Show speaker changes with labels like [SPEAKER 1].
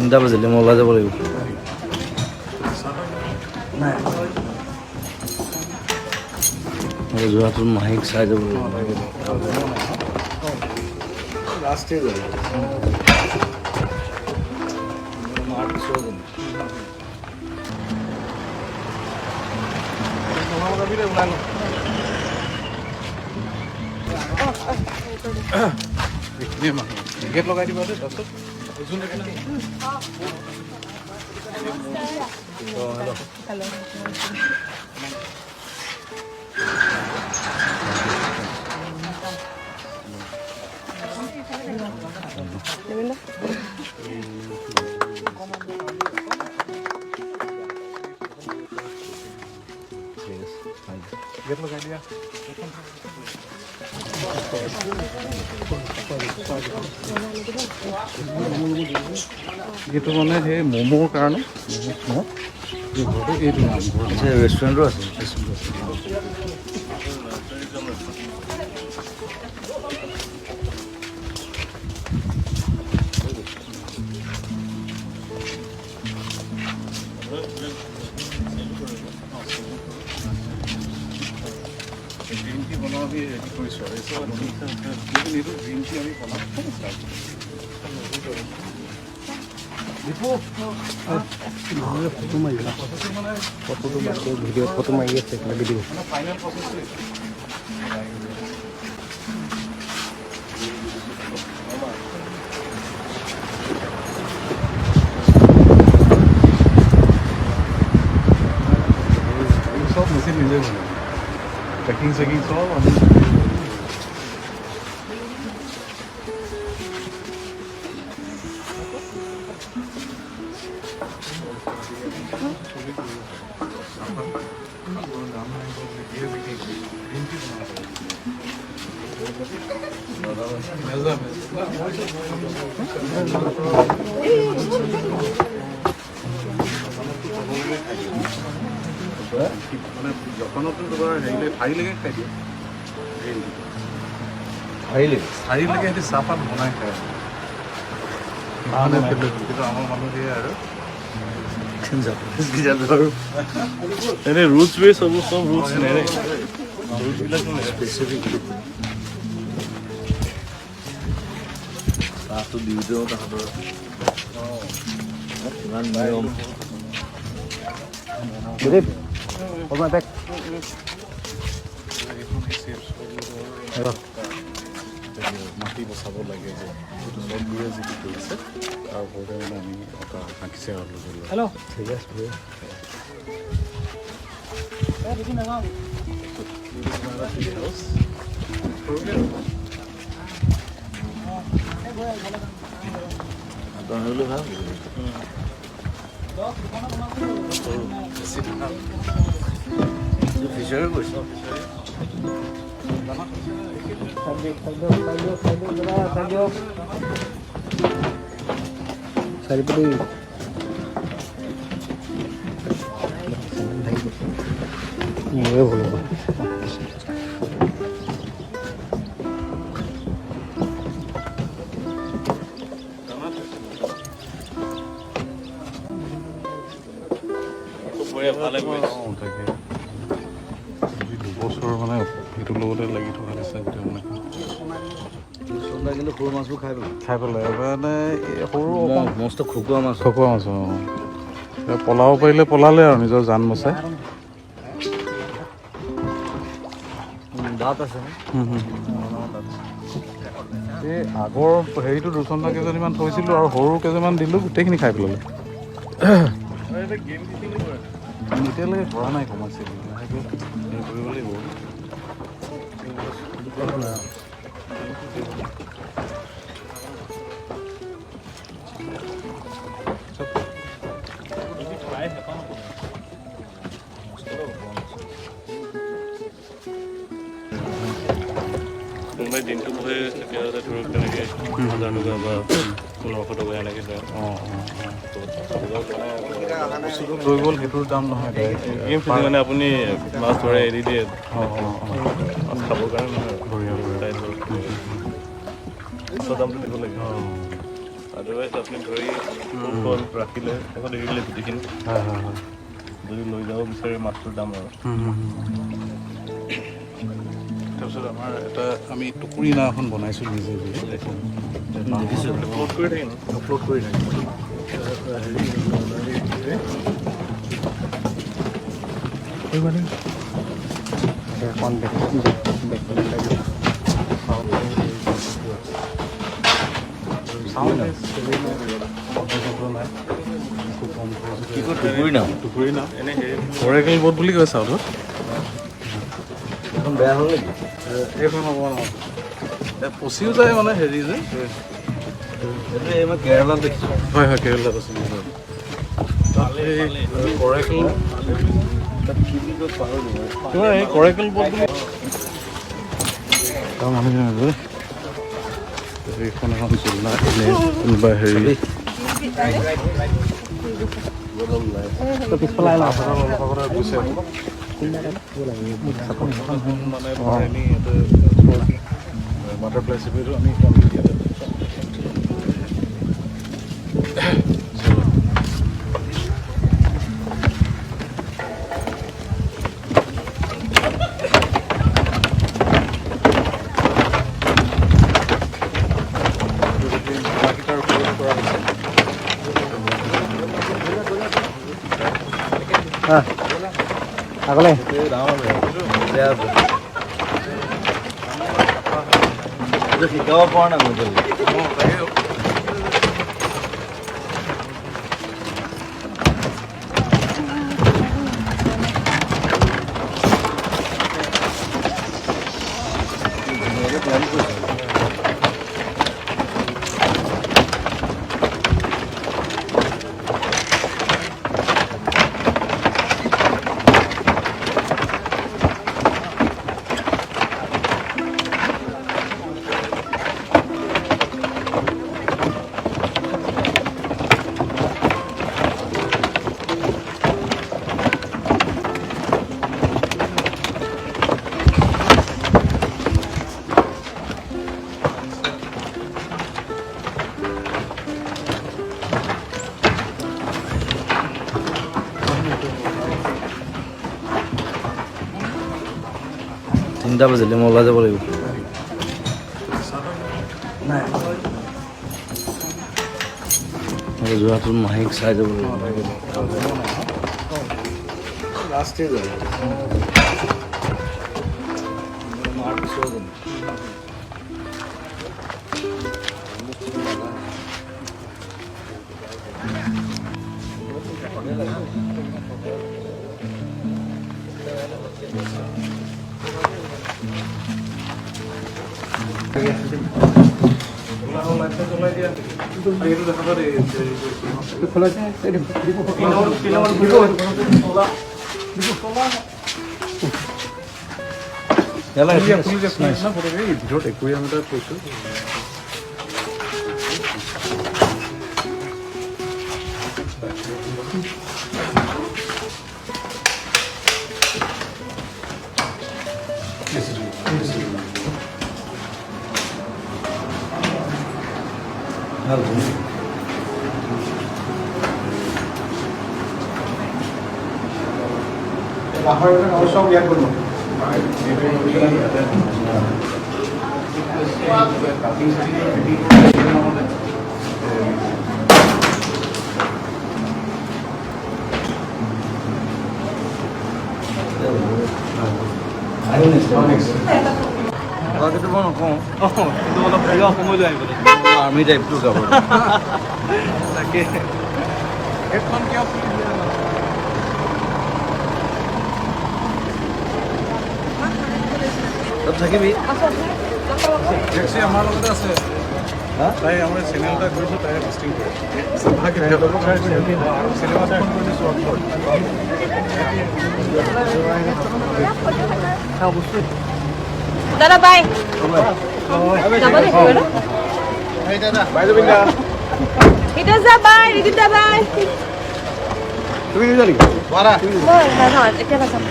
[SPEAKER 1] 3টা বাজিলে মই ওলাই যাব লাগিব যোৱাটো মাহীক চাই যাব লাগিব
[SPEAKER 2] গেট লগাই দিবা দেই তাৰপিছত গেট লগাই দিয়া এইটো মানে সেই ম'মৰ কাৰণে এইটো
[SPEAKER 1] ৰেষ্টুৰেণ্টো আছে
[SPEAKER 2] গ্ৰীণ টি বনোৱা আমি ৰেডি কৰিছোঁ আৰু এইটো গ্ৰীণ টি আমি বনাম
[SPEAKER 3] ফটো মাৰি আছে ভিডিঅ'
[SPEAKER 2] ফাইনেল প্ৰচেছটো সব মেচিন নিজে বনায় पैकिंग सेकिंग सब মানে যখনতো তোমাৰ হেৰিলে ঠাইলৈকে খাই দিয়ে ঠাইলৈকে সিহঁতি চাহপাত বনাই খায় কিন্তু আমাৰ মানুহ দিয়ে আৰু
[SPEAKER 1] এনে ৰুটছ বেছ হ'ব চব ৰুটছ নেৰে ৰুটছবিলাক স্পেচিফিক চাহটো দিওঁতেও তাহাঁতৰ কিমান নিয়ম
[SPEAKER 2] মাটি বচাব লাগে যে যিটো চববোৰে যিটো কৰিছে তাৰ ওপৰতে মানে আমি এটা আঁকিছে আৰু
[SPEAKER 3] হেল্ল' ঠিক আছে
[SPEAKER 1] ভাল ফিচাৰে কৈছে
[SPEAKER 3] চাৰিপতি মোৰে ভুল হ'ব
[SPEAKER 2] দুবছৰ মানে সেইটোৰ লগতে লাগি থকা নিচিনা গোটেই মানে
[SPEAKER 1] কিন্তু সৰু মাছবোৰ
[SPEAKER 2] খাই পেলাই মানে সৰু
[SPEAKER 1] মস্ত খকুৱা মাছ
[SPEAKER 2] পলাব পাৰিলে পলালে আৰু নিজৰ জান বচাই
[SPEAKER 1] দাঁত আছে
[SPEAKER 2] এই আগৰ হেৰিটো দুচন্দা কেইজনীমান থৈছিলোঁ আৰু সৰু কেইজনমান দিলোঁ গোটেইখিনি খাই পেলালে এতিয়ালৈকে কৰা নাই কমাইছিল কৰিব লাগিব
[SPEAKER 4] কোনোবাই দিনটো বহে তেতিয়াহ'লে ধৰক তেনেকৈ 1000 টকা বা 1500 টকা এনেকৈ যায়
[SPEAKER 2] লৈ গ'ল সেইটোৰ দাম নহয়
[SPEAKER 4] গেম খেলি মানে আপুনি মাছ ধৰে এৰি দিয়ে মাছ খাবৰ কাৰণে নহয় দামটো দিব লাগে আদাৰৱাইজ আপুনি ধৰি কল ৰাখিলে এখন এৰিলে গোটেইখিনি
[SPEAKER 2] হয় হয় হয়
[SPEAKER 4] যদি লৈ যাব বিচাৰে মাছটোৰ দাম আৰু
[SPEAKER 2] তাৰপিছত আমাৰ এটা আমি টুকুৰি নাও এখন বনাইছোঁ নিজে
[SPEAKER 4] ফ্ল'ট কৰি থাকিম
[SPEAKER 2] আপলোড কৰি থাকিম
[SPEAKER 3] এখন
[SPEAKER 2] টুকুৰি নাও অৰেকেল বোট বুলি কয় চাউথত
[SPEAKER 3] এখন বেয়া হ'ল নেকি?
[SPEAKER 2] এইখন হ'ব নহয় পচিও যায় মানে হেৰি যে
[SPEAKER 3] এইটো মই কেৰেলাত দেখিছোঁ।
[SPEAKER 2] হয় হয় কেৰেলাত আছে অৰেকেল তোমাৰ এই কৰেকেল বোট বুলি মানুহখিনি এইখন এখন জোলনা এনে কোনোবা হেৰি
[SPEAKER 3] পিছফালে
[SPEAKER 2] গৈছে মানে এনেই বাটাৰফ্লাই চিপিটো আমি
[SPEAKER 3] আগলে
[SPEAKER 1] শিকাব পৰা নাই মই তিনিটা বাজিলে মই ওলাই যাব লাগিব যোৱাটো মাহীক চাই যাব লাগিব
[SPEAKER 2] লাষ্টে যাব ভিতৰত একুৰিয়াম এটা থৈছোঁ সব ইয়াত কৰিব
[SPEAKER 1] আৰ্মি টাইপটো যাব
[SPEAKER 2] তাকে হেডফোন কিয়
[SPEAKER 1] তাত থাকিবি
[SPEAKER 2] টেক্সি আমাৰ লগতে আছে তাই আমাৰ চেনেল এটা কৰিছোঁ তাই হষ্টিং কৰে চিনেমা ফোন কৰি দিছোঁ
[SPEAKER 5] দাদা বাই যাব লাগিব ন
[SPEAKER 2] বাই জবিন্দা
[SPEAKER 5] এটা যা বাই ৰিদিতা বাই
[SPEAKER 2] তুমি নিজা নেকি বাৰা
[SPEAKER 5] মই নহয় এতিয়া নাযাম